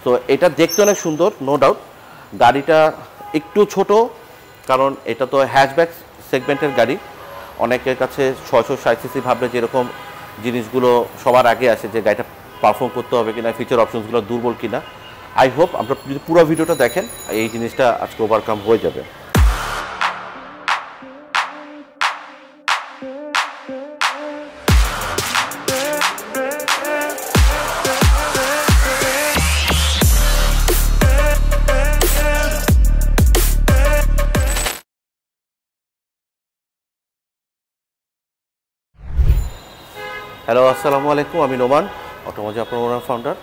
তো এটা দেখতে অনেক সুন্দর, নো ডাউট। গাড়িটা একটু ছোট, কারণ এটা তো হ্যাচব্যাক সেগমেন্টের গাড়ি। অনেকের কাছে 660 সিসি ভাবলে যেরকম জিনিসগুলো সবার আগে আসে, যে গাড়িটা পারফর্ম করতে হবে কিনা, ফিচার অপশনসগুলো দুর্বল কিনা। আই হোপ আপনারা যদি পুরো ভিডিওটা দেখেন এই জিনিসটা আজকে ওভারকাম হয়ে যাবে। হ্যালো, আসসালামু আলাইকুম। আমি নোমান, অটোমোটিভ আপনার ফাউন্ডার।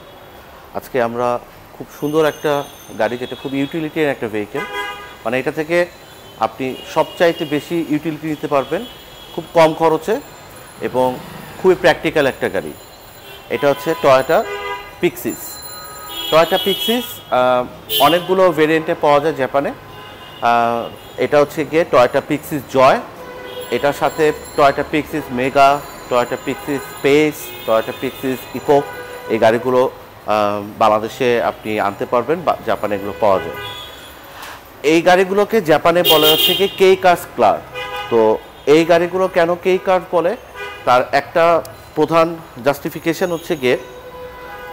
আজকে আমরা খুব সুন্দর একটা গাড়ি, যেটা খুব ইউটিলিটির একটা ভেহিকেল, মানে এটা থেকে আপনি সবচাইতে বেশি ইউটিলিটি নিতে পারবেন খুব কম খরচে এবং খুবই প্র্যাকটিক্যাল একটা গাড়ি। এটা হচ্ছে টয়োটা পিক্সিস। টয়োটা পিক্সিস অনেকগুলো ভেরিয়েন্টে পাওয়া যায় জাপানে। এটা হচ্ছে গিয়ে টয়োটা পিক্সিস জয়, এটার সাথে Toyota Pixis Mega, Toyota Pixis Space, Toyota Pixis Epoch, এই গাড়িগুলো বাংলাদেশে আপনি আনতে পারবেন, জাপানে এগুলো পাওয়া যায়। এই গাড়িগুলোকে জাপানে বলা হচ্ছে কি কেই কার্স ক্লার। তো এই গাড়িগুলো কেন কেই কার্স বলে, তার একটা প্রধান জাস্টিফিকেশন হচ্ছে গিয়ে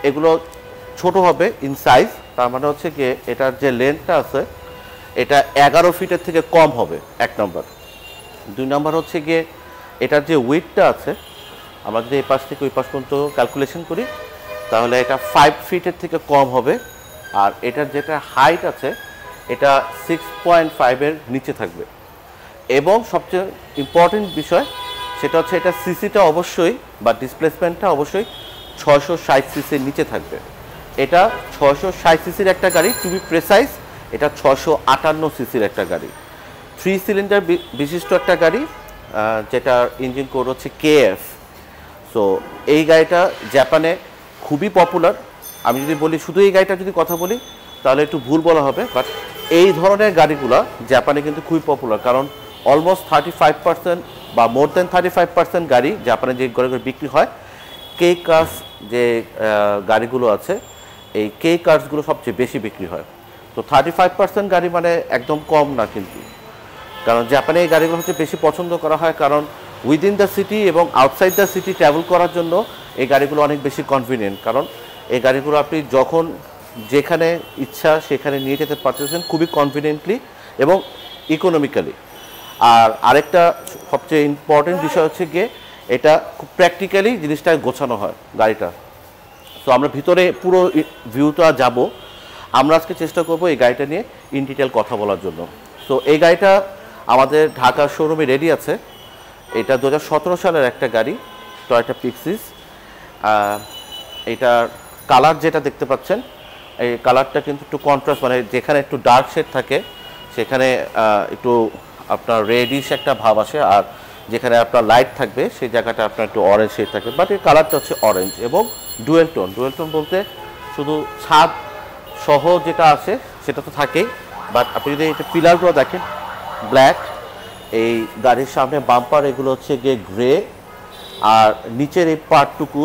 এগুলো ছোট হবে ইন সাইজ। তার মানে হচ্ছে গিয়ে এটার যে লেন্থটা আছে এটা 11 ফিটের থেকে কম হবে, এক নম্বর। দুই নম্বর হচ্ছে গিয়ে এটার যে উইডথটা আছে, আমরা যদি এই পাশ থেকে ওই পাশ পর্যন্ত ক্যালকুলেশন করি তাহলে এটা 5 ফিটের থেকে কম হবে। আর এটার যেটা হাইট আছে এটা 6.5-এর নিচে থাকবে। এবং সবচেয়ে ইম্পর্টেন্ট বিষয় সেটা হচ্ছে এটা সিসিটা অবশ্যই বা ডিসপ্লেসমেন্টটা অবশ্যই 660 সিসির নিচে থাকবে। এটা 660 সিসির একটা গাড়ি, টু বি প্রেসাইজ এটা 658 সিসির একটা গাড়ি, 3 সিলিন্ডার বিশিষ্ট একটা গাড়ি, যেটার ইঞ্জিন কোড হচ্ছে কেএফ। সো এই গাড়িটা জাপানে খুবই পপুলার। আমি যদি বলি শুধু এই গাড়িটা যদি কথা বলি তাহলে একটু ভুল বলা হবে, বাট এই ধরনের গাড়িগুলো জাপানে কিন্তু খুবই পপুলার, কারণ অলমোস্ট 35% বা মোর দেন 35% গাড়ি জাপানে যে গাড়িগুলো বিক্রি হয়, কেই কার্স যে গাড়িগুলো আছে এই কেই কার্সগুলো সবচেয়ে বেশি বিক্রি হয়। তো 35% গাড়ি মানে একদম কম না কিন্তু, কারণ জাপানে এই গাড়িগুলো হচ্ছে বেশি পছন্দ করা হয়, কারণ উইদিন দ্য সিটি এবং আউটসাইড দ্য সিটি ট্রাভেল করার জন্য এই গাড়িগুলো অনেক বেশি কনভিনিয়েন্ট। কারণ এই গাড়িগুলো আপনি যখন যেখানে ইচ্ছা সেখানে নিয়ে যেতে পারতেছেন খুবই কনভিনিয়েন্টলি এবং ইকোনমিক্যালি। আর আরেকটা সবচেয়ে ইম্পর্টেন্ট বিষয় হচ্ছে গিয়ে এটা খুব প্র্যাকটিক্যালি জিনিসটা গোছানো হয় গাড়িটা। তো আমরা ভিতরে পুরো ভিউটা যাব, আমরা আজকে চেষ্টা করব এই গাড়িটা নিয়ে ইন ডিটেল কথা বলার জন্য। সো এই গাড়িটা আমাদের ঢাকা শোরুমে রেডি আছে। এটা 2017 সালের একটা গাড়ি, টয়োটা পিক্সিস। এটার কালার যেটা দেখতে পাচ্ছেন এই কালারটা কিন্তু একটু কন্ট্রাস্ট, মানে যেখানে একটু ডার্ক শেড থাকে সেখানে একটু আপনার রেডিশ একটা ভাব আসে, আর যেখানে আপনার লাইট থাকবে সেই জায়গাটা আপনার একটু অরেঞ্জ শেড থাকে। বাট এই কালারটা হচ্ছে অরেঞ্জ এবং ডুয়েল টোন। ডুয়েল টোন বলতে শুধু ছাদ সহ যেটা আছে সেটা তো থাকেই, বাট আপনি যদি এটা পিলারগুলো দেখেন ব্ল্যাক, এই গাড়ির সামনে বাম্পার এগুলো হচ্ছে গিয়ে গ্রে, আর নিচের এই পার্টটুকু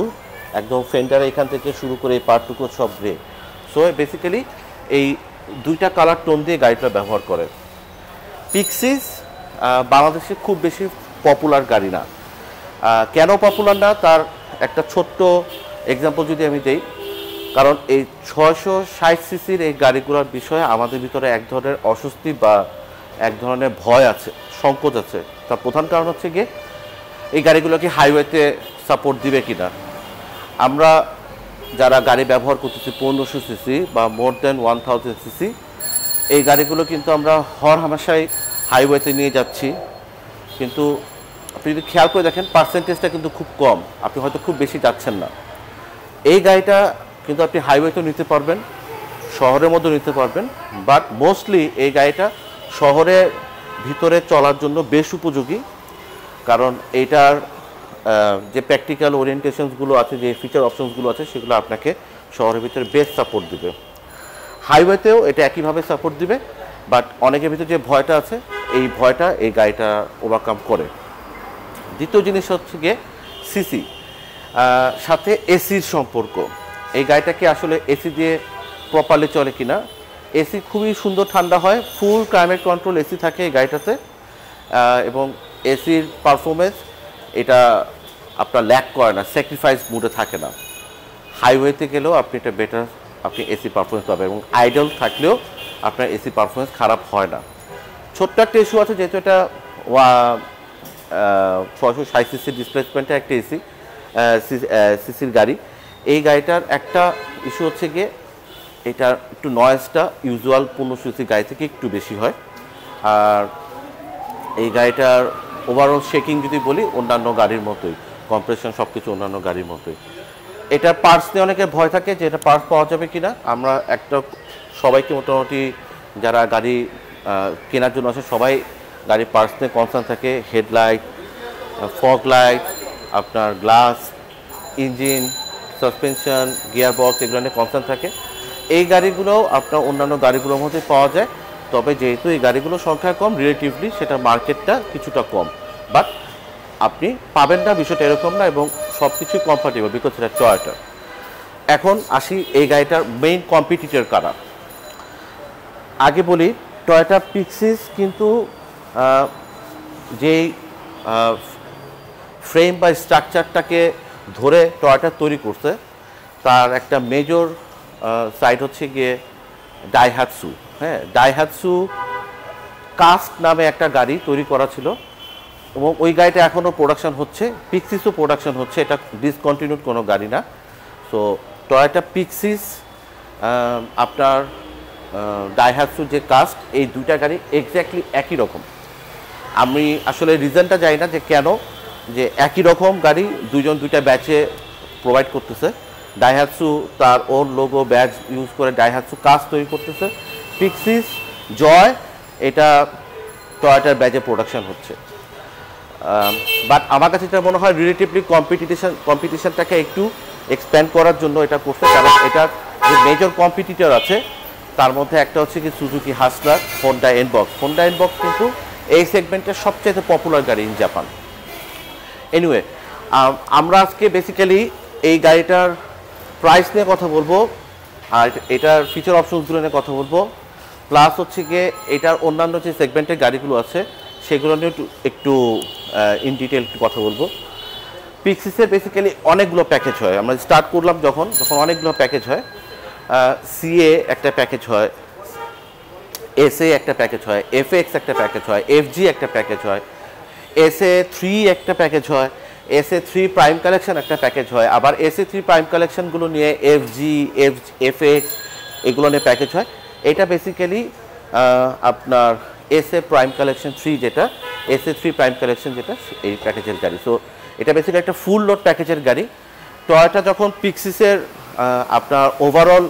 একদম ফেন্ডার এখান থেকে শুরু করে এই পার্টটুকু সব গ্রে। সো বেসিক্যালি এই দুইটা কালার টোন দিয়ে গাড়িটা ব্যবহার করে। পিক্সিস বাংলাদেশে খুব বেশি পপুলার গাড়ি না। কেন পপুলার না তার একটা ছোট্ট এক্সাম্পল যদি আমি দেই, কারণ এই 660 সিসির এই গাড়িগুলোর বিষয়ে আমাদের ভিতরে এক ধরনের অস্বস্তি বা এক ধরনের ভয় আছে, সংকোচ আছে। তার প্রধান কারণ হচ্ছে গিয়ে এই গাড়িগুলোকে হাইওয়েতে সাপোর্ট দিবে কিনা। আমরা যারা গাড়ি ব্যবহার করতেছি 1500 সিসি বা মোর দেন 1000 সিসি, এই গাড়িগুলো কিন্তু আমরা হর হামেশাই হাইওয়েতে নিয়ে যাচ্ছি, কিন্তু আপনি যদি খেয়াল করে দেখেন পার্সেন্টেজটা কিন্তু খুব কম, আপনি হয়তো খুব বেশি যাচ্ছেন না। এই গাড়িটা কিন্তু আপনি হাইওয়েতেও নিতে পারবেন, শহরের মধ্যে নিতে পারবেন, বাট মোস্টলি এই গাড়িটা শহরের ভিতরে চলার জন্য বেশ উপযোগী, কারণ এইটার যে প্র্যাকটিক্যাল ওরিয়েন্টেশনসগুলো আছে, যে ফিচার অপশনসগুলো আছে সেগুলো আপনাকে শহরের ভিতরে বেস্ট সাপোর্ট দিবে। হাইওয়েতেও এটা একইভাবে সাপোর্ট দিবে, বাট অনেকের ভিতরে যে ভয়টা আছে এই ভয়টা এই গাড়িটা ওভারকাম করে। দ্বিতীয় জিনিস হচ্ছে গিয়ে সিসি সাথে এসির সম্পর্ক। এই গাড়িটাকে আসলে এসি দিয়ে প্রপারলি চলে কিনা। এসি খুবই সুন্দর ঠান্ডা হয়, ফুল ক্লাইমেট কন্ট্রোল এসি থাকে এই গাড়িটাতে, এবং এসির পারফরমেন্স এটা আপনার ল্যাক করে না, স্যাক্রিফাইস মুডে থাকে না। হাইওয়েতে গেলেও আপনি এটা বেটার আপনি এসি পারফরমেন্স পাবেন, এবং আইডল থাকলেও আপনার এসি পারফরমেন্স খারাপ হয় না। ছোট্ট একটা ইস্যু আছে, যেহেতু এটা 660 সিসির ডিসপ্লেসমেন্টের একটা এসি সিসির গাড়ি, এই গাড়িটার একটা ইস্যু হচ্ছে গিয়ে এটার একটু নয়েজটা ইউজুয়াল 1500 সিসির গাড়ি থেকে একটু বেশি হয়। আর এই গাড়িটার ওভারঅল শেকিং যদি বলি অন্যান্য গাড়ির মতোই, কম্প্রেশন সব কিছু অন্যান্য গাড়ির মতোই। এটার পার্টস নিয়ে অনেকের ভয় থাকে যে এটা পার্টস পাওয়া যাবে কি না। আমরা একটা সবাইকে মোটামুটি যারা গাড়ি কেনার জন্য আসে সবাই গাড়ির পার্টস নিয়ে কনসার্ন থাকে। হেডলাইট, ফগ লাইট, আপনার glass, engine, suspension, gear box, এগুলো নিয়ে কনসার্ন থাকে। এই গাড়িগুলোও আপনার অন্যান্য গাড়িগুলোর মধ্যে পাওয়া যায়, তবে যেহেতু এই গাড়িগুলোর সংখ্যা কম রিলেটিভলি সেটা মার্কেটটা কিছুটা কম, বাট আপনি পাবেন না বিষয়টা এরকম না, এবং সব কিছুই কমফর্টেবল বিকজ এটা টয়োটা। এখন আসি এই গাড়িটার মেইন কম্পিটিটর কারা। আগে বলি টয়োটা পিক্সিস কিন্তু যেই ফ্রেম বা স্ট্রাকচারটাকে ধরে টয়োটা তৈরি করছে তার একটা মেজর সাইড হচ্ছে গিয়ে ডাইহাতসু। হ্যাঁ, ডাইহাতসু কাস্ট নামে একটা গাড়ি তৈরি করা ছিল, এবং ওই গাড়িটা এখনও প্রোডাকশন হচ্ছে, পিক্সিসও প্রোডাকশন হচ্ছে, এটা ডিসকন্টিনিউড কোনো গাড়ি না। সো টয়োটা পিক্সিস আপনার ডাইহাতসু যে কাস্ট, এই দুইটা গাড়ি এক্স্যাক্টলি একই রকম। আমি আসলে রিজনটা জানি না যে কেন যে একই রকম গাড়ি দুজন দুইটা ব্যাচে প্রোভাইড করতেছে। ডাইহাতসু তার ওন লোগো ব্যাচ ইউজ করে ডাইহাতসু কাস্ট তৈরি করতেছে, পিক্সিস জয় এটা টয়োটার ব্যাচে প্রোডাকশন হচ্ছে। বাট আমার কাছে এটা মনে হয় রিলেটিভলি কম্পিটিশনটাকে একটু এক্সপ্যান্ড করার জন্য এটা করছে, কারণ এটার যে মেজর কম্পিটিটর আছে তার মধ্যে একটা হচ্ছে কি সুজুকি হাসলার, হোন্ডা এনবক্স। হোন্ডা এনবক্স কিন্তু এই সেগমেন্টের সবচেয়ে পপুলার গাড়ি ইন জাপান। এনিওয়ে, আমরা আজকে বেসিক্যালি এই গাড়িটার প্রাইস নিয়ে কথা বলবো, আর এটার ফিচার অপশনসগুলো নিয়ে কথা বলবো, প্লাস হচ্ছে গিয়ে এটার অন্যান্য যে সেগমেন্টের গাড়িগুলো আছে সেগুলো নিয়ে একটু ইন ডিটেল একটু কথা বলবো। পিক্সিসের বেসিক্যালি অনেকগুলো প্যাকেজ হয়, আমরা স্টার্ট করলাম যখন অনেকগুলো প্যাকেজ হয়। সিএ একটা প্যাকেজ হয়, এসএ একটা প্যাকেজ হয়, এফএক্স একটা প্যাকেজ হয়, এফজি একটা প্যাকেজ হয়, SA3 একটা প্যাকেজ হয়, SA3 প্রাইম কালেকশন একটা প্যাকেজ হয়, আবার SA3 প্রাইম কালেকশনগুলো নিয়ে এফজি, এফএক্স এগুলো নিয়ে প্যাকেজ হয়। এটা বেসিক্যালি আপনার SA প্রাইম কালেকশন 3 যেটা, SA3 প্রাইম কালেকশন যেটা এই প্যাকেজের গাড়ি। সো এটা বেসিক্যালি একটা ফুল লোড প্যাকেজের গাড়ি। টয়োটা যখন পিক্সিসের আপনার ওভারঅল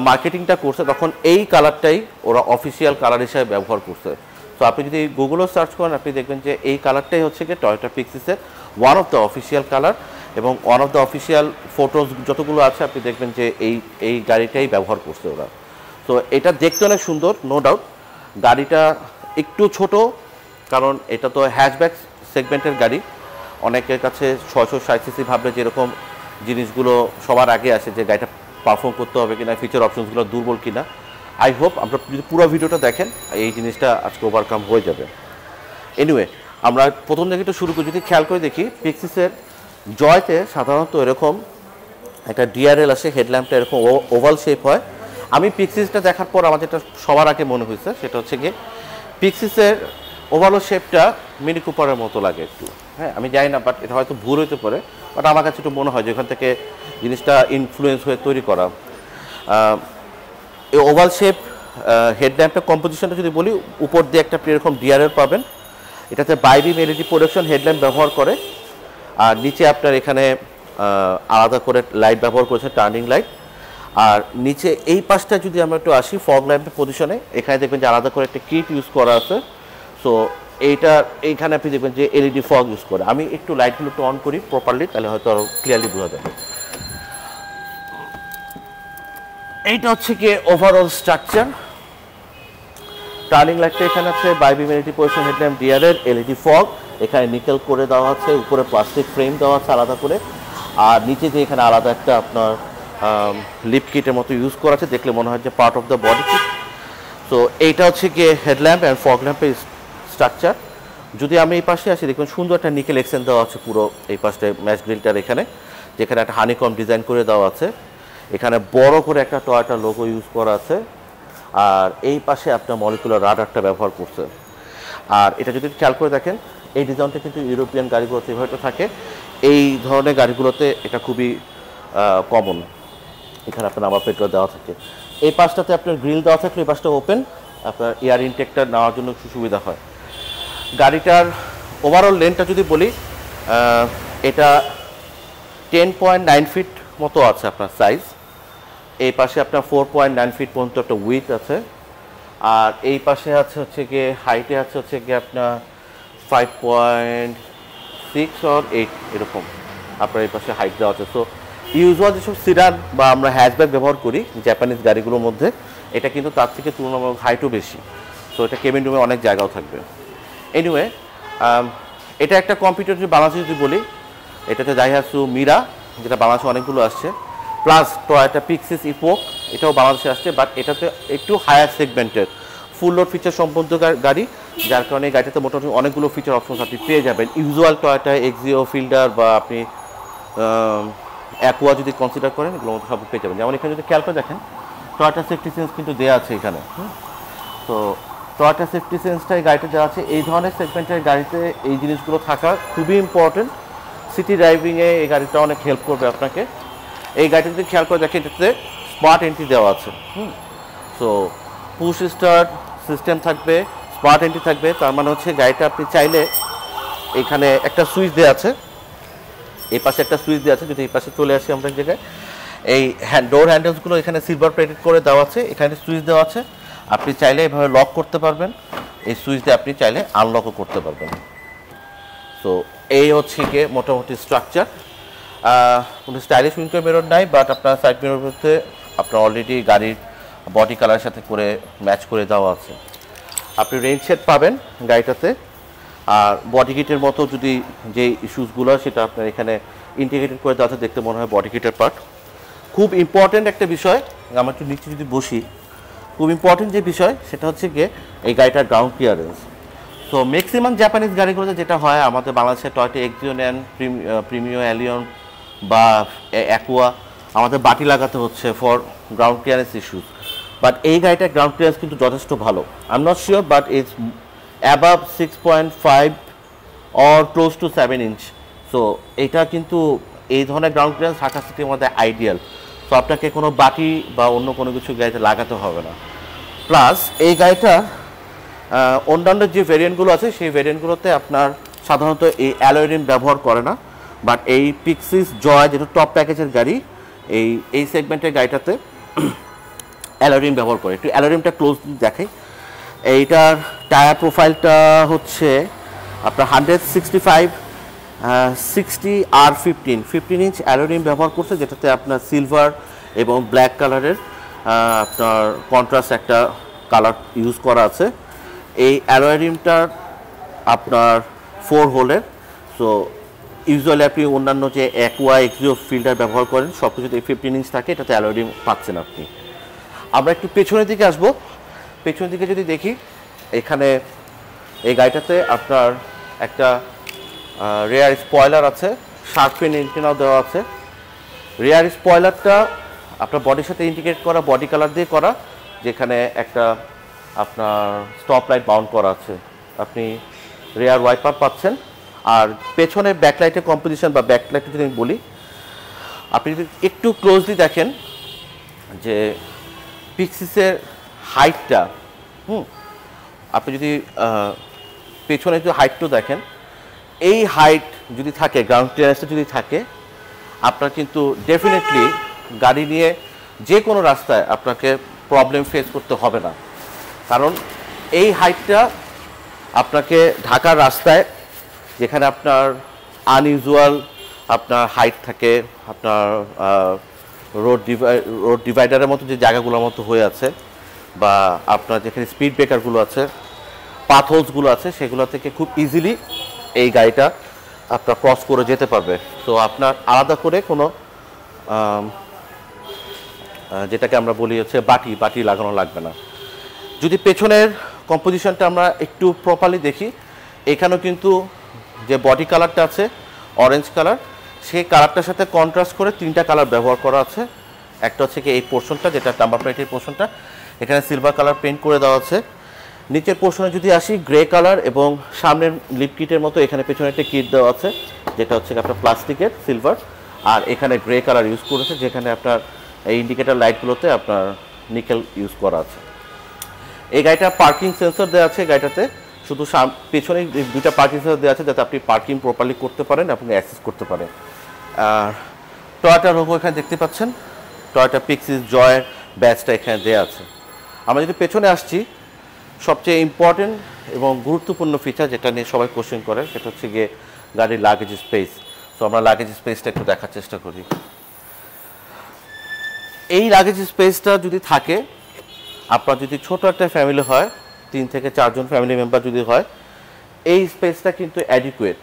মার্কেটিংটা করছে তখন এই কালারটাই ওরা অফিসিয়াল কালার হিসাবে ব্যবহার করছে। সো আপনি যদি গুগলও সার্চ করেন আপনি দেখবেন যে এই কালারটাই হচ্ছে গিয়ে টয়োটা পিক্সিসের one of the official colour, এবং one of the official photos যতগুলো আছে আপনি দেখবেন যে এই গাড়িটাই ব্যবহার করছে ওরা। তো এটা দেখতে অনেক সুন্দর, নো ডাউট। গাড়িটা একটু ছোট, কারণ এটা তো হ্যাশব্যাক সেগমেন্টের গাড়ি। অনেকের কাছে 660 সিসি ভাবলে যেরকম জিনিসগুলো সবার আগে আসে যে গাড়িটা পারফর্ম করতে হবে কিনা, ফিচার অপশনসগুলো দুর্বল কিনা। আই হোপ আমরা যদি পুরো ভিডিওটা দেখেন এই জিনিসটা আজকে ওভারকাম হয়ে যাবে। এনিওয়ে, আমরা প্রথম থেকে একটু শুরু করি। যদি খেয়াল করে দেখি পিক্সিসের জয়তে সাধারণত এরকম একটা ডিআরএল আসে, হেডল্যাম্পটা এরকম ওভাল শেপ হয়। আমি পিক্সিসটা দেখার পর আমার যেটা সবার আগে মনে হয়েছে সেটা হচ্ছে গিয়ে পিক্সিসের ওভাল শেপটা মিনি কুপারের মতো লাগে একটু। হ্যাঁ, আমি জানি না, বাট এটা হয়তো ভুল হতে পারে, বাট আমার কাছে একটু মনে হয় যে এখান থেকে জিনিসটা ইনফ্লুয়েন্স হয়ে তৈরি করা। এই ওভাল শেপ হেডল্যাম্পের কম্পোজিশনটা যদি বলি, উপর দিয়ে একটা এরকম ডিআরএল পাবেন, এটাতে বাইবিম এলইডি প্রোডাকশন হেডল্যাম্প ব্যবহার করে, আর নিচে আপনার এখানে আলাদা করে লাইট ব্যবহার করেছে, টার্নিং লাইট। আর নিচে এই পাশটা যদি আমরা একটু আসি ফগ ল্যাম্পের পজিশনে, এখানে দেখবেন যে আলাদা করে একটা কিট ইউজ করা আছে। সো এইখানে আপনি দেখবেন যে এলইডি ফগ ইউজ করে। আমি একটু লাইটগুলো একটু অন করি প্রপারলি, তাহলে হয়তো আরও ক্লিয়ারলি বোঝা যাবে। এইটা হচ্ছে কি ওভারঅল স্ট্রাকচার। টার্নিং লাইটটা এখানে আছে, bi beam LED position headlamp, DRL, LED fog, এখানে নিকেল করে দেওয়া আছে, উপরে প্লাস্টিক ফ্রেম দেওয়া আছে আলাদা করে, আর নিচে যে এখানে আলাদা একটা আপনার লিপ কিটের মতো ইউজ করা আছে, দেখলে মনে হয় যে part of the body kit. তো এইটা হচ্ছে গিয়ে হেডল্যাম্প অ্যান্ড ফগ ল্যাম্পের স্ট্রাকচার। যদি আমি এই পাশে আসি, দেখুন সুন্দর একটা নিকেল এক্সেন্ট দেওয়া আছে পুরো এই পাশটায় ম্যাচ গ্রিলটার এখানে, যেখানে একটা হানিকম ডিজাইন করে দেওয়া আছে। এখানে বড় করে একটা টয়োটা লোগো ইউজ করা আছে। আর এই পাশে আপনার মলিকুলার রাডারটা ব্যবহার করছে। আর এটা যদি খেয়াল করে দেখেন, এই ডিজাইনটা কিন্তু ইউরোপিয়ান গাড়িগুলোতে এভাবে থাকে। এই ধরনের গাড়িগুলোতে এটা খুবই কমন। এখানে আপনার নাম্বার প্লেটও দেওয়া থাকে। এই পাশটাতে আপনার গ্রিল দেওয়া থাকলে এই পাশটা ওপেন, আপনার এয়ার ইনটেকটা নেওয়ার জন্য একটু সুবিধা হয়। গাড়িটার ওভারঅল লেন্থটা যদি বলি, এটা 10.9 ফিট মতো আছে আপনার সাইজ। এই পাশে আপনার 4.9 ফিট পর্যন্ত একটা উইথ আছে। আর এই পাশে আছে হচ্ছে গিয়ে হাইটে আছে হচ্ছে গিয়ে আপনার 5.6 or 8 এরকম আপনার এই পাশে হাইট দেওয়া আছে। সো ইউজুয়াল যেসব সিডান বা আমরা হ্যাচব্যাক ব্যবহার করি জাপানিজ গাড়িগুলোর মধ্যে, এটা কিন্তু তার থেকে তুলনামূলক হাইটও বেশি। সো এটা কেবিন রুমে অনেক জায়গাও থাকবে। এনিওয়ে, এটা একটা কম্পিউটার যদি বাংলাদেশে যদি বলি, এটা হচ্ছে দাইহাটসু মিরা, যেটা বাংলাদেশে অনেকগুলো আসছে, প্লাস টয়োটা পিক্সিস ইপোক, এটাও বাংলাদেশে আসছে। বাট এটাতে একটু হায়ার সেগমেন্টের ফুল লোড ফিচার সম্পন্ন গাড়ি, যার কারণে এই গাড়িটাতে মোটামুটি অনেকগুলো ফিচার অপশন আপনি পেয়ে যাবেন। ইউজুয়াল টয়োটা এক্সিও, ফিল্ডার বা আপনি অ্যাকোয়া যদি কনসিডার করেন, এগুলো মতো সব পেয়ে যাবেন। যেমন এখানে যদি খেয়াল করে দেখেন, টয়োটা সেফটি সেন্স কিন্তু দেওয়া আছে এখানে। তো টয়োটা সেফটি সেন্সটা এই গাড়িতে দেওয়া আছে। এই ধরনের সেগমেন্টের গাড়িতে এই জিনিসগুলো থাকা খুবই ইম্পর্টেন্ট। সিটি ড্রাইভিংয়ে এই গাড়িটা অনেক হেল্প করবে আপনাকে। এই গাড়িটা যদি খেয়াল করে দেখেন, এটাতে স্মার্ট এন্ট্রি দেওয়া আছে। সো পুশ স্টার্ট সিস্টেম থাকবে, স্মার্ট এন্ট্রি থাকবে। তার মানে হচ্ছে গাড়িটা আপনি চাইলে, এখানে একটা সুইচ দেওয়া আছে, এই পাশে একটা সুইচ দেওয়া আছে। যদি এই পাশে চলে আসি আমরা এক জায়গায়, এই ডোর হ্যান্ডেলসগুলো এখানে সিলভার প্লেটেড করে দেওয়া আছে, এখানে সুইচ দেওয়া আছে। আপনি চাইলে এভাবে লক করতে পারবেন, এই সুইচ দিয়ে আপনি চাইলে আনলকও করতে পারবেন। সো এই হচ্ছে গিয়ে মোটামুটি স্ট্রাকচার। কোনো স্টাইলিশ উইন্ডো মিরর নাই, বাট আপনার সাইড মিরর বলতে আপনার অলরেডি গাড়ির বডি কালারের সাথে করে ম্যাচ করে দেওয়া আছে। আপনি রেইন শেড পাবেন গাড়িটাতে। আর বডি কিটের মতো যদি যে ইস্যুসগুলো, সেটা আপনার এখানে ইন্টিগ্রেটেড করে দেওয়া আছে, দেখতে মনে হয় বডি কিটের পার্ট। খুব ইম্পর্টেন্ট একটা বিষয়, আমরা একটু নিচে যদি বসি, খুব ইম্পর্টেন্ট যে বিষয় সেটা হচ্ছে গিয়ে এই গাড়িটার ground clearance. So maximum Japanese গাড়িগুলোতে যেটা হয়, আমাদের বাংলাদেশের টয়োটা এক্সিও নেন, প্রিমিও অ্যালিয়ন বা অ্যাকোয়া, আমাদের বাটি লাগাতে হচ্ছে for ground clearance issues. But এই গাড়িটার গ্রাউন্ড ক্লিয়ারেন্স কিন্তু যথেষ্ট ভালো। I am not sure, but it's above 6.5 or close to 7 inch. So এটা কিন্তু এই ধরনের গ্রাউন্ড ক্লিয়ারেন্স ঢাকা সিটির মধ্যে আইডিয়াল। সো আপনাকে কোনো বাটি বা অন্য কোনো কিছু গাড়িতে লাগাতে হবে না। প্লাস এই গাড়িটা অন্যান্য যে ভেরিয়েন্টগুলো আছে, সেই ভেরিয়েন্টগুলোতে আপনার সাধারণত এই অ্যালয় রিম ব্যবহার করে না। বাট এই পিক্সিস জয়, যেটা টপ প্যাকেজের গাড়ি, এই সেগমেন্টের গাড়িটাতে অ্যালয় রিম ব্যবহার করে। একটু অ্যালয় রিমটা ক্লোজ দেখাই। এইটার টায়ার প্রোফাইলটা হচ্ছে আপনার 165/60R15 ইঞ্চ অ্যালয় রিম ব্যবহার করছে, যেটাতে আপনার সিলভার এবং ব্ল্যাক কালারের আপনার কন্ট্রাস্ট একটা কালার ইউজ করা আছে। এই অ্যালয় রিমটার আপনার 4 হোলের। সো ইউজুয়ালি আপনি অন্যান্য যে অ্যাকোয়া এক্সিও ফিল্টার ব্যবহার করেন, সব কিছুতে 15 ইঞ্চ থাকে, এটাতে অ্যালয় রিম পাচ্ছেন আপনি। আমরা একটু পেছনের দিকে আসবো। পেছনের দিকে যদি দেখি, এখানে এই গাড়িটাতে আপনার একটা রেয়ার স্পয়লার আছে, শার্পেন এন্টেনাও দেওয়া আছে। রেয়ার স্পয়লারটা আপনার বডির সাথে ইন্টিগ্রেট করা, বডি কালার দিয়ে করা, যেখানে একটা আপনার স্টপ লাইট মাউন্ট করা আছে। আপনি রেয়ার ওয়াইপার পাচ্ছেন। আর পেছনে ব্যাকলাইটের কম্পোজিশন বা ব্যাকলাইটে যদি আমি বলি, আপনি যদি একটু ক্লোজলি দেখেন যে পিক্সিসের হাইটটা, আপনি যদি পেছনে যদি হাইটটা দেখেন, এই হাইট যদি থাকে, গ্রাউন্ড ক্লিয়ারেন্সটা যদি থাকে, আপনার কিন্তু ডেফিনেটলি গাড়ি নিয়ে যে কোনো রাস্তায় আপনাকে প্রবলেম ফেস করতে হবে না। কারণ এই হাইটটা আপনাকে ঢাকার রাস্তায়, যেখানে আপনার আনইউজুয়াল আপনার হাইট থাকে, আপনার রোড ডিভাইডারের মতো যে জায়গাগুলোর মতো হয়ে আছে, বা আপনার যেখানে স্পিড ব্রেকারগুলো আছে, পাথোলসগুলো আছে, সেগুলো থেকে খুব ইজিলি এই গাড়িটা আপনার ক্রস করে যেতে পারবে। তো আপনার আলাদা করে কোনো যেটাকে আমরা বলি হচ্ছে বাটি বাটি লাগানো লাগবে না। যদি পেছনের কম্পোজিশনটা আমরা একটু প্রপারলি দেখি, এখানেও কিন্তু যে বডি কালারটা আছে অরেঞ্জ কালার, সেই কালারটার সাথে কন্ট্রাস্ট করে 3টা কালার ব্যবহার করা আছে। একটা হচ্ছে কি এই পোর্শনটা, যেটা নাম্বার প্লেটের পোর্শনটা, এখানে সিলভার কালার পেইন্ট করে দেওয়া আছে। নিচের পোর্শনে যদি আসি, গ্রে কালার এবং সামনের লিপ কিটের মতো এখানে পেছনে একটা কিট দেওয়া আছে, যেটা হচ্ছে আপনার প্লাস্টিকের সিলভার, আর এখানে গ্রে কালার ইউজ করেছে, যেখানে আপনার এই ইন্ডিকেটর লাইটগুলোতে আপনার নিকেল ইউজ করা আছে। এই গাড়িটা পার্কিং সেন্সর দেওয়া আছে গাড়িটাতে, শুধু পেছনে 2টা পার্কিং সেন্সর দেওয়া আছে যাতে আপনি পার্কিং প্রপারলি করতে পারেন এবং অ্যাক্সেস করতে পারেন। আর টয়োটা লোগো এখানে দেখতে পাচ্ছেন, টয়োটা পিক্সিস জয়ের ব্যাচটা এখানে দেওয়া আছে। আমরা যদি পেছনে আসছি, সবচেয়ে ইম্পর্টেন্ট এবং গুরুত্বপূর্ণ ফিচার যেটা নিয়ে সবাই কোশ্চেন করে, সেটা হচ্ছে গিয়ে গাড়ির লাগেজ স্পেস। তো আমরা লাগেজ স্পেসটা একটু দেখার চেষ্টা করি। এই লাগেজ স্পেসটা যদি থাকে, আপনার যদি ছোট একটা ফ্যামিলি হয়, 3 থেকে 4 জন ফ্যামিলি মেম্বার যদি হয়, এই স্পেসটা কিন্তু অ্যাডিকুয়েট।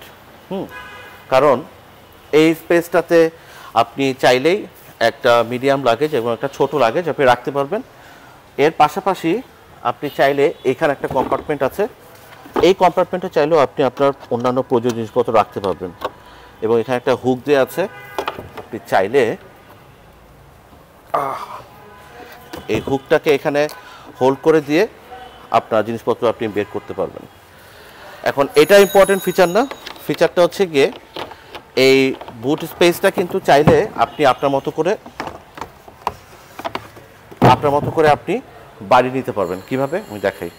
কারণ এই স্পেসটাতে আপনি চাইলেই একটা মিডিয়াম লাগেজ এবং একটা ছোট লাগেজ আপনি রাখতে পারবেন। এর পাশাপাশি আপনি চাইলে এখানে একটা কম্পার্টমেন্ট আছে, এই কম্পার্টমেন্টে চাইলেও আপনি আপনার অন্যান্য প্রয়োজনীয় জিনিসপত্র রাখতে পারবেন। এবং এখানে একটা হুক দেওয়া আছে, আপনি চাইলে এই হুকটাকে এখানে হোল্ড করে দিয়ে আপনার জিনিসপত্র আপনি বের করতে পারবেন। এখন এটা ইম্পর্টেন্ট ফিচার না, ফিচারটা হচ্ছে গিয়ে এই বুট স্পেসটা কিন্তু চাইলে আপনি আপনার মতো করে আপনি বাড়ি নিতে পারবেন। কিভাবে আমি দেখাই।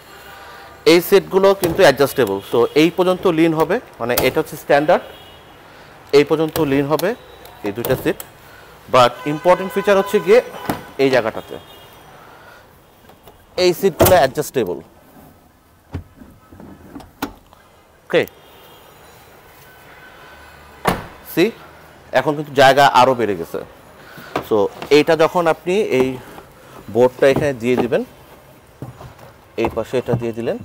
এই সেটগুলো কিন্তু অ্যাডজাস্টেবল, সো এই পর্যন্ত লিন হবে, মানে এটা হচ্ছে স্ট্যান্ডার্ড, এই পর্যন্ত লিন হবে এই 2টা সিট। বাট ইম্পর্টেন্ট ফিচার হচ্ছে গিয়ে এই জায়গাটাতে এই সিটগুলো অ্যাডজাস্টেবল। ওকে, সি এখন কিন্তু জায়গা আরও বেড়ে গেছে। সো এইটা যখন আপনি এই বোর্ডটা এখানে দিয়ে দিবেন, এই পাশে এটা দিয়ে দিলেন,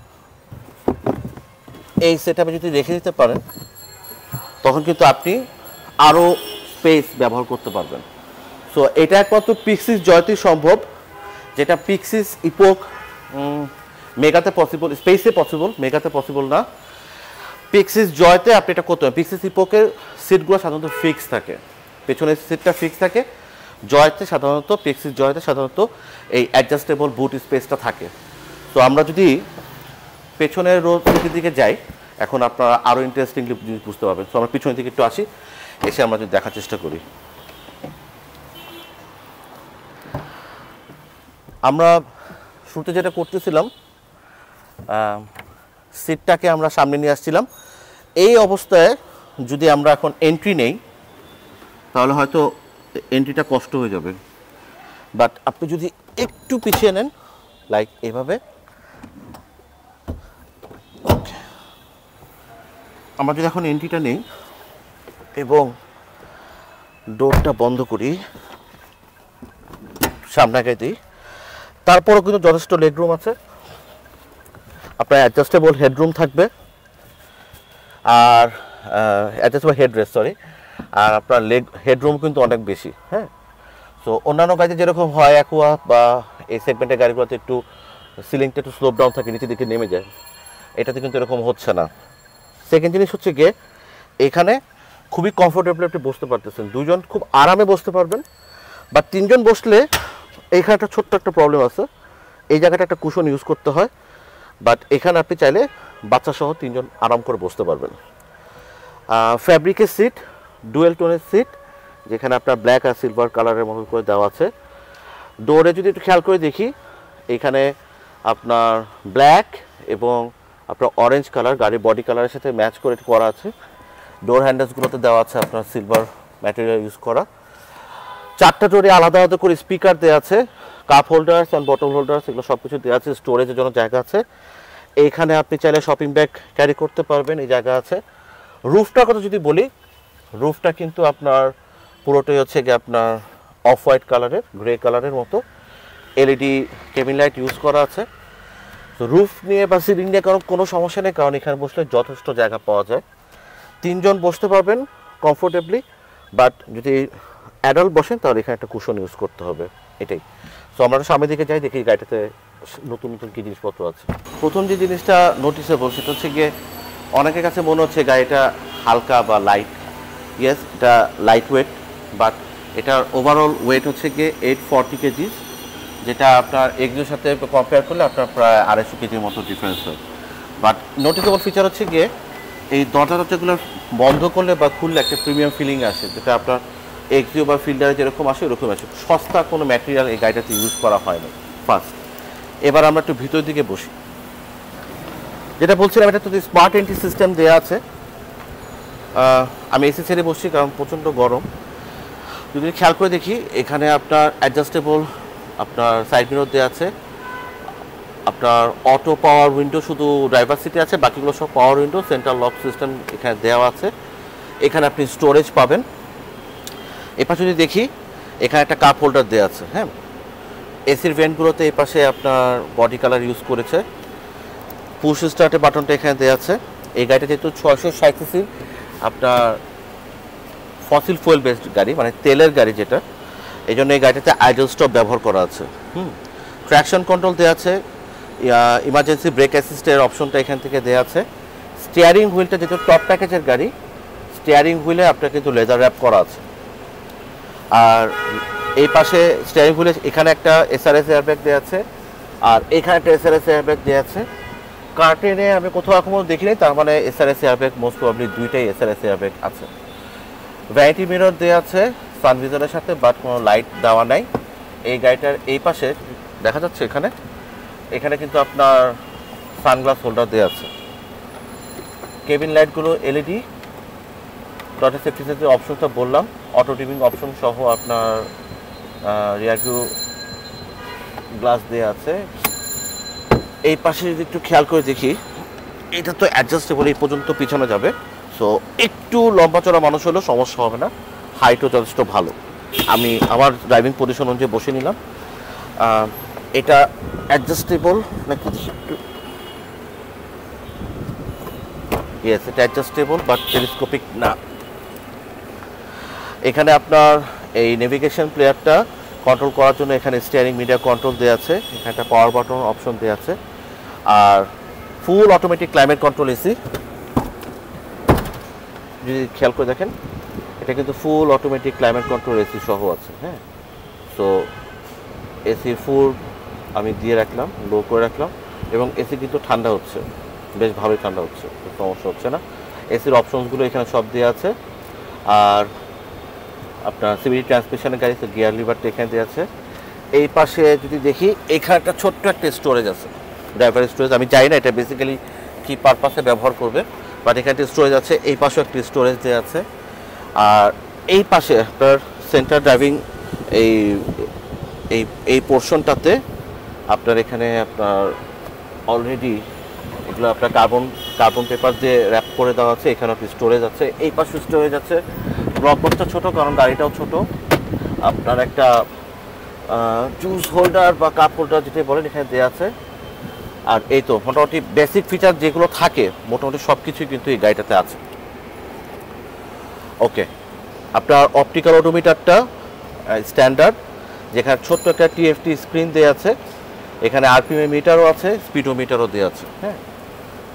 এই সেটআপে যদি রেখে দিতে পারেন, তখন কিন্তু আপনি আরও স্পেস ব্যবহার করতে পারবেন। সো এটা একমাত্র পিক্সিস জয়তেই সম্ভব, যেটা পিক্সিস ইপোক মেগাতে পসিবল, স্পেসে পসিবল, মেগাতে পসিবল না। পিক্সিস জয়তে আপনি এটা করতে পারেন। পিক্সিস ইপোকের সিটগুলো সাধারণত ফিক্স থাকে, পেছনের সিটটা ফিক্স থাকে। জয়তে সাধারণত, পিক্সিস জয়তে সাধারণত এই অ্যাডজাস্টেবল বুট স্পেসটা থাকে। তো আমরা যদি পেছনের রো সিটের দিকে যাই, এখন আপনারা আরও ইন্টারেস্টিংলি জিনিস বুঝতে পারবেন। তো আমরা পিছনের দিকে একটু আসি, এসে আমরা যদি দেখার চেষ্টা করি। আমরা শুরুতে যেটা করতেছিলাম, সিটটাকে আমরা সামনে নিয়ে আসছিলাম। এই অবস্থায় যদি আমরা এখন এন্ট্রি নেই, তাহলে হয়তো এন্ট্রিটা কষ্ট হয়ে যাবে। বাট আপনি যদি একটু পিছিয়ে নেন, লাইক এভাবে, আমরা যদি এখন এন্ট্রিটা নেই এবং ডোরটা বন্ধ করি, সামনে আগে দিই, তারপরও কিন্তু যথেষ্ট লেগরুম আছে। আপনার অ্যাডজাস্টেবল হেডরুম থাকবে, আর অ্যাডজাস্টেবল হেডরেস্ট, সরি, আর আপনার হেডরুম কিন্তু অনেক বেশি। হ্যাঁ, সো অন্যান্য গাড়িতে যেরকম হয় অ্যাকুয়া বা এই সেগমেন্টের গাড়িগুলোতে একটু সিলিংটা একটু স্লোপ ডাউন থাকে, নিচের দিকে নেমে যায়, এটাতে কিন্তু এরকম হচ্ছে না। সেকেন্ড জিনিস হচ্ছে গিয়ে এখানে খুবই কমফোর্টেবল আপনি বসতে পারতেছেন, 2 জন খুব আরামে বসতে পারবেন। বা 3 জন বসলে এইখানে একটা ছোট্ট একটা প্রবলেম আছে, এই জায়গাটা একটা কুশন ইউজ করতে হয়। বাট এখানে আপনি চাইলে বাচ্চা সহ 3 জন আরাম করে বসতে পারবেন। ফ্যাব্রিকের সিট, ডুয়েল টোনের সিট, যেখানে আপনার ব্ল্যাক আর সিলভার কালারের মতো করে দেওয়া আছে। ডোরে যদি একটু খেয়াল করে দেখি, এখানে আপনার ব্ল্যাক এবং আপনার অরেঞ্জ কালার গাড়ির বডি কালারের সাথে ম্যাচ করে করা আছে। ডোর হ্যান্ডেলসগুলোতে দেওয়া আছে আপনার সিলভার ম্যাটেরিয়াল ইউজ করা। 4টা ডোরে আলাদা আলাদা করে স্পিকার দেওয়া আছে, cup holders and bottle holders, এগুলো সব কিছু দেওয়া আছে। স্টোরেজের জন্য জায়গা আছে, এইখানে আপনি চাইলে শপিং ব্যাগ ক্যারি করতে পারবেন, এই জায়গা আছে। রুফটার কথা যদি বলি, রুফটা কিন্তু আপনার পুরোটাই হচ্ছে গিয়ে আপনার অফ হোয়াইট কালারের, গ্রে কালারের মতো এলইডি কেবিন লাইট ইউজ করা আছে। তো রুফ নিয়ে বা সিলিং নিয়ে কোনো সমস্যা নেই, কারণ এখানে বসলে যথেষ্ট জায়গা পাওয়া যায়। 3 জন বসতে পারবেন কমফোর্টেবলি। বাট যদি অ্যাডাল্ট বসেন তাহলে এখানে একটা কুশন ইউজ করতে হবে, এটাই। সো আমরা সামনের দিকে যাই, দেখি গাড়িটাতে নতুন নতুন কী জিনিসপত্র আছে। প্রথম যে জিনিসটা নোটিসেবল সেটা হচ্ছে গিয়ে অনেকের কাছে মনে হচ্ছে গাড়িটা হালকা বা লাইট। ইয়েস, এটা লাইট ওয়েট, বাট এটার ওভারঅল ওয়েট হচ্ছে গিয়ে 840 কেজিস, যেটা আপনার এক্সের সাথে কম্পেয়ার করলে আপনার প্রায় 250 কেজির মতো ডিফারেন্স হয়। বাট নোটিসেবল ফিচার হচ্ছে গিয়ে এই দরজাগুলো বন্ধ করলে বা খুললে একটা প্রিমিয়াম ফিলিং আসে, যেটা আপনার এক্সিও বা ফিল্ডারে যেরকম আসে ওরকম আসে। সস্তা কোনো ম্যাটেরিয়াল এই গাড়িটাতে ইউজ করা হয় না। ফার্স্ট, এবার আমরা একটু ভিতর দিকে বসি। যেটা বলছিলাম, এটা তো স্মার্ট এন্ট্রি সিস্টেম দেওয়া আছে। আমি এসি ছেড়ে বসছি কারণ প্রচণ্ড গরম। যদি খেয়াল করে দেখি, এখানে আপনার অ্যাডজাস্টেবল আপনার সাইড মিরর দেওয়া আছে, আপনার অটো পাওয়ার উইন্ডো শুধু ড্রাইভার সিটে আছে, বাকিগুলো সব পাওয়ার উইন্ডো। সেন্ট্রাল লক সিস্টেম এখানে দেওয়া আছে। এখানে আপনি স্টোরেজ পাবেন। এপাশে যদি দেখি, এখানে একটা কাপ হোল্ডার দেওয়া আছে। হ্যাঁ, এসির ভেন্টগুলোতে এই পাশে আপনার বডি কালার ইউজ করেছে। পুশ স্টার্টের বাটনটা এখানে দেওয়া আছে। এই গাড়িটা যেহেতু 660 সিসির আপনার ফসিল ফুয়েল বেসড গাড়ি, মানে তেলের গাড়ি যেটা, এই জন্য এই গাড়িটাতে আইডল স্টপ ব্যবহার করা আছে। ট্র্যাকশন কন্ট্রোল দেওয়া আছে, ইমার্জেন্সি ব্রেক অ্যাসিস্টের অপশনটা এখান থেকে দেওয়া আছে। স্টিয়ারিং হুইলটা যেহেতু টপ প্যাকেজের গাড়ি, স্টিয়ারিং হুইলে আপনার কিন্তু লেদার র্যাপ করা আছে। আর এই পাশে স্টিয়ারিং হুইলে এখানে একটা এসআরএস এয়ারব্যাগ দেওয়া আছে, আর এখানে একটা এসআরএস এয়ারব্যাগ দেওয়া আছে। কার্টেনে আমি কোথাও এখনো দেখিনি, তার মানে এসআরএস এয়ারব্যাগ মোস্ট প্রবাবলি দুইটাই এসআরএস এয়ারব্যাগ আছে। ভ্যানিটি মিরর দেওয়া আছে সানভিজারের সাথে, বাট কোনো লাইট দেওয়া নাই। এই গাড়িটার এই পাশে দেখা যাচ্ছে, এখানে কিন্তু আপনার সানগ্লাস হোল্ডার দেওয়া আছে। কেবিন লাইটগুলো এলইডি। টয়টা সেফটি সেন্সের অপশনটা বললাম, অটো ডিমিং অপশন সহ আপনার রিয়ার ভিউ গ্লাস দেওয়া আছে। এই পাশে যদি একটু খেয়াল করে দেখি, এটা তো অ্যাডজাস্টেবল, এই পর্যন্ত পিছনে যাবে। সো একটু লম্বা চড়া মানুষ হলেও সমস্যা হবে না, হাইটও যথেষ্ট ভালো। আমি আমার ড্রাইভিং পজিশন অনুযায়ী বসে নিলাম। এটা অ্যাডজাস্টেবল নাকি? ইয়েস, এটা অ্যাডজাস্টেবল বাট টেলিস্কোপিক না। এখানে আপনার এই নেভিগেশন প্লেয়ারটা কন্ট্রোল করার জন্য এখানে স্টিয়ারিং মিডিয়া কন্ট্রোল দেওয়া আছে, এখানে একটা পাওয়ার বাটন অপশন দেওয়া আছে। আর full automatic climate control AC, যদি খেয়াল করে দেখেন, এটা কিন্তু full automatic climate control AC সহ আছে। হ্যাঁ, সো এসি ফুল আমি দিয়ে রাখলাম, লো করে রাখলাম, এবং এসি কিন্তু ঠান্ডা হচ্ছে, বেশ ভালোই ঠান্ডা হচ্ছে, সমস্যা হচ্ছে না। এসির অপশনসগুলো এখানে সব দেওয়া আছে। আর আপনার সিবিডি ট্রান্সমিশনের গাড়ি, তো গিয়ার লিভারটা এখানে দেওয়া আছে। এই পাশে যদি দেখি, এখানে একটা ছোট্ট একটা স্টোরেজ আছে, ড্রাইভার স্টোরেজ। আমি জানি না এটা বেসিক্যালি কী পারপাসে ব্যবহার করবে, বাট এখানে একটা স্টোরেজ আছে। এই পাশেও একটা স্টোরেজ দেওয়া আছে। আর এই পাশে আপনার সেন্টার ড্রাইভিং এই পোর্শনটাতে আপনার এখানে আপনার অলরেডি এগুলো আপনার কার্বন পেপার দিয়ে র্যাপ করে দেওয়া আছে। এখানে আপনি স্টোরেজ আছে, এই পাশে স্টোরেজ আছে। ব্লক বক্সটা ছোটো, কারণ গাড়িটাও ছোটো। আপনার একটা জুস হোল্ডার বা কাপ হোল্ডার যেটা বলেন এখানে দেওয়া আছে। আর এই তো মোটামুটি বেসিক ফিচার যেগুলো থাকে মোটামুটি সব কিছুই কিন্তু এই গাড়িটাতে আছে। ওকে, আপনার অপটিক্যাল ওডোমিটারটা স্ট্যান্ডার্ড, যেখানে ছোট্ট একটা টিএফটি স্ক্রিন দেওয়া আছে। এখানে আরপিএম মিটারও আছে, স্পিডোমিটারও দেওয়া আছে। হ্যাঁ,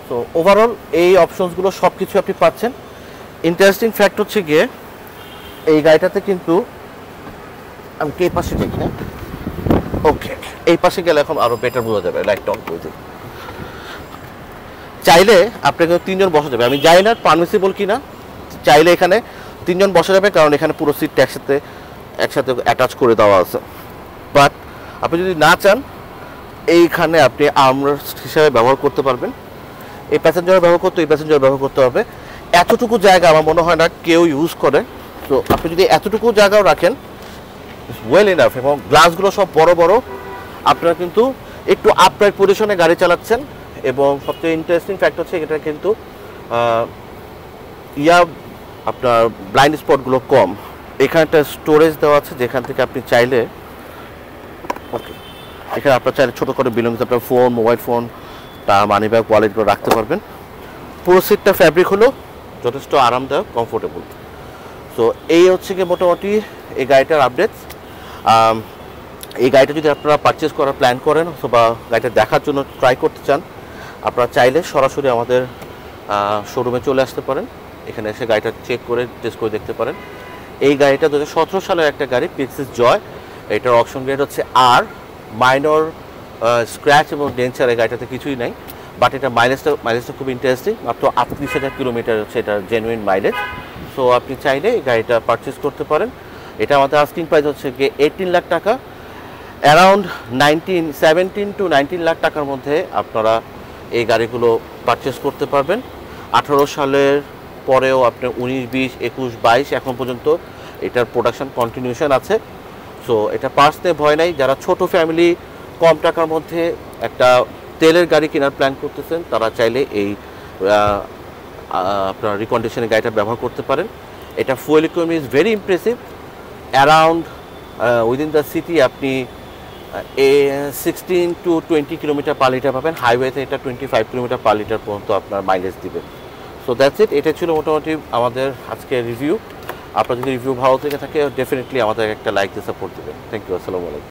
তো ওভারঅল এই অপশনসগুলো সব কিছু আপনি পাচ্ছেন। ইন্টারেস্টিং ফ্যাক্ট হচ্ছে গিয়ে, এই গাড়িটাতে কিন্তু আমি এই পাশে দেখি, হ্যাঁ ওকে, এই পাশে গেলে এখন আরও বেটার বোঝা যাবে। লাইটটা অন করে দিই। চাইলে আপনাকে 3 জন বসা যাবে, আমি জানি না পারমিসিবল কি না। চাইলে এখানে 3 জন বসা যাবে, কারণ এখানে পুরো সিটটা একসাথে অ্যাটাচ করে দেওয়া আছে। বাট আপনি যদি না চান, এইখানে আপনি আর্মরেস্ট হিসাবে ব্যবহার করতে পারবেন। এই প্যাসেঞ্জার ব্যবহার করতে, এই প্যাসেঞ্জার ব্যবহার করতে হবে। এতটুকু জায়গা আমার মনে হয় না কেউ ইউজ করে। তো আপনি যদি এতটুকু জায়গাও রাখেন, ওয়েল এনাফ। এবং গ্লাসগুলো সব বড় বড়, আপনারা কিন্তু একটু আপরাইট পজিশনে গাড়ি চালাচ্ছেন। এবং সবচেয়ে ইন্টারেস্টিং ফ্যাক্ট হচ্ছে এটা কিন্তু আপনার ব্লাইন্ড স্পটগুলো কম। এখানে একটা স্টোরেজ দেওয়া আছে, যেখান থেকে আপনি চাইলে ওকে, এখানে আপনার চাইলে ছোটো করে বিলংস, আপনার phone, mobile phone, money bag, ওয়ালেটগুলো রাখতে পারবেন। পুরো সিটটা ফ্যাব্রিক হলো যথেষ্ট আরামদায়ক, কমফোর্টেবল। সো এই হচ্ছে কি মোটামুটি এই গাড়িটার আপডেটস। এই গাড়িটা যদি আপনারা পারচেস করার প্ল্যান করেন অথবা গাড়িটা দেখার জন্য ট্রাই করতে চান, আপনারা চাইলে সরাসরি আমাদের শোরুমে চলে আসতে পারেন। এখানে এসে গাড়িটা চেক করে টেস্ট করে দেখতে পারেন। এই গাড়িটা 2017 সালের একটা গাড়ি, পিক্সিস জয়। এটার অপশন গ্রেড হচ্ছে আর, মাইনর স্ক্র্যাচ এবং ডেঞ্চার এই গাড়িটাতে কিছুই নাই, বাট এটা মাইলেজটা খুব ইন্টারেস্টিং, মাত্র 38,000 কিলোমিটার হচ্ছে এটার জেনুইন মাইলেজ। সো আপনি চাইলে এই গাড়িটা পারচেস করতে পারেন। এটা আমাদের আস্কিং প্রাইস হচ্ছে গিয়ে 18 লাখ টাকা। অ্যারাউন্ড 17 to 19 লাখ টাকার মধ্যে আপনারা এই গাড়িগুলো পারচেস করতে পারবেন। 18 সালের পরেও আপনার 19, 20, 21, 22 এখন পর্যন্ত এটার প্রোডাকশন কন্টিনিউশন আছে। সো এটা পার্টস নিয়ে ভয় নাই। যারা ছোট ফ্যামিলি, কম টাকার মধ্যে একটা তেলের গাড়ি কেনার প্ল্যান করতেছেন, তারা চাইলে এই আপনার রিকন্ডিশনের গাড়িটা ব্যবহার করতে পারেন। এটা fuel economy is very impressive. Around within the city আপনি 16 to 20 কিলোমিটার পার লিটার পাবেন। হাইওয়েতে এটা 25 কিলোমিটার পার লিটার পর্যন্ত আপনার মাইলেজ দিবে। So that's it. এটা ছিল মোটামুটি আমাদের আজকের রিভিউ। আপনার যদি রিভিউ ভালো থেকে থাকে, ডেফিনেটলি আমাদের একটা লাইক দিয়ে সাপোর্ট দেবেন। Thank you. আসসালামু আলাইকুম।